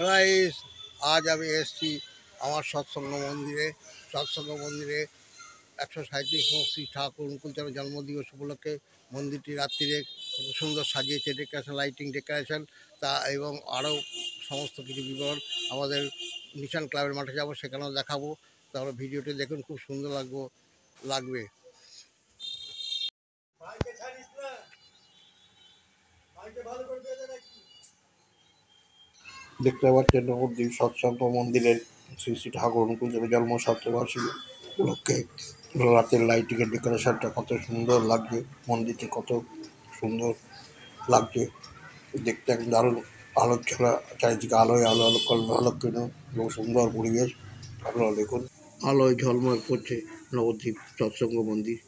Guys, আজ আমি এসেছি আমার সৎসঙ্গ মন্দিরে 137 শ্রী ঠাকুর অনুকূলচন্দ্র জন্মদিবস উপলক্ষে মন্দিরটি রাত্রিরে খুব সুন্দর সাজিয়েছে, ডেকোরেশন, লাইটিং, ডেকোরেশন তা এবং আরও সমস্ত কিছু বিবরণ আমাদের নিশান ক্লাবের মাঠে যাব, সেখানেও দেখাবো। তারপরে ভিডিওটি দেখুন, খুব সুন্দর লাগবে। দেখতে পাচ্ছেন নবদ্বীপ সৎসঙ্গ মন্দিরের শ্রী শ্রী ঠাকুর অনুকূলচন্দ্র জন্ম শতবার্ষিকী উপলক্ষে রাতের লাইটিংয়ের ডেকোরেশনটা কত সুন্দর লাগছে, মন্দিরটি কত সুন্দর লাগছে দেখতে, একদম দারুণ আলোকছাড়া, চারিদিকে আলোয় আলো আলো আলোকিত এবং সুন্দর পরিবেশ। আপনারা দেখুন, আলোয় ঝলমল করছে নবদ্বীপ সৎসঙ্গ মন্দির।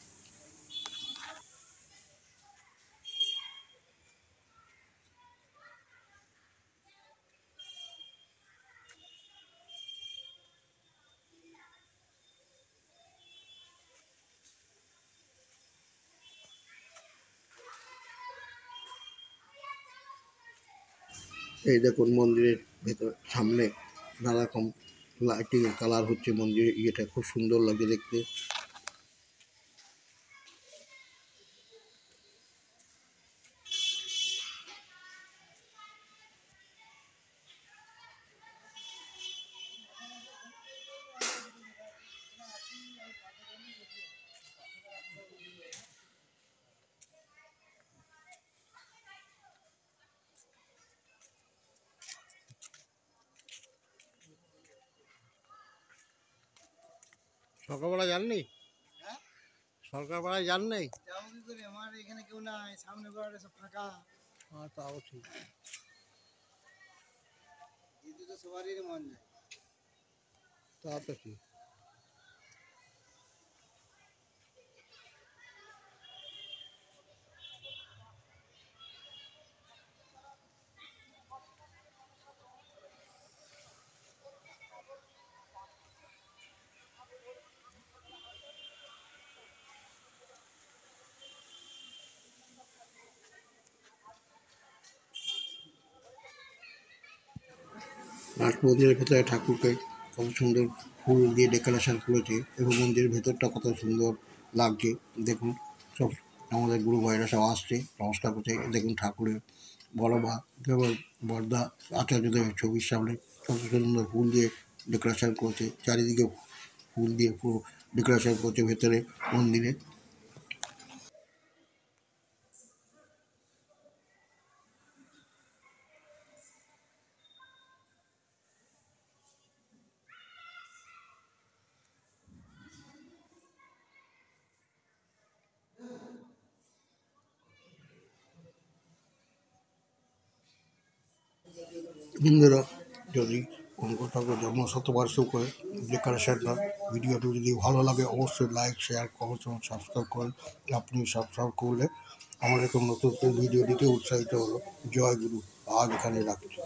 এই দেখুন, মন্দিরের ভেতর সামনে নানা রকম লাইটিং কালার হচ্ছে, মন্দিরের ইয়েটা খুব সুন্দর লাগে দেখতে। সকালবেলা যাননি? হ্যাঁ, সকালবেলায় যান নেই? যাবো কি করে, আমার এখানে কেউ নাই, সামনে বাড়ি সব ফাঁকা। হ্যাঁ, তাও ঠিক। যেতে তো সবারই মন যায়। তা তো ঠিক। নাট মন্দিরের ভেতরে ঠাকুরকে কত সুন্দর ফুল দিয়ে ডেকোরেশন করেছে এবং মন্দিরের ভেতরটা কত সুন্দর লাগছে দেখুন। সব আমাদের গুরু ভাইরা সব আসছে নমস্কার করতে। দেখুন, ঠাকুরের বড় মা এবং বর্দা আচার্যদেবের ছবির সামনে কত সুন্দর ফুল দিয়ে ডেকোরেশন করেছে, চারিদিকে ফুল দিয়ে পুরো ডেকোরেশন করছে ভেতরে মন্দিরে। হিন্দুরা যদি অনুকূল ঠাকুর জন্ম শতবার্ষিকী ডেকোরেশনটা ভিডিওটি যদি ভালো লাগে অবশ্যই লাইক, শেয়ার, কমেন্ট এবং সাবস্ক্রাইব করেন। আপনি সাবস্ক্রাইব করলে আমার এরকম নতুন ভিডিও দিতে উৎসাহিত হলো। জয় গুরু। আজ এখানে রাখছি।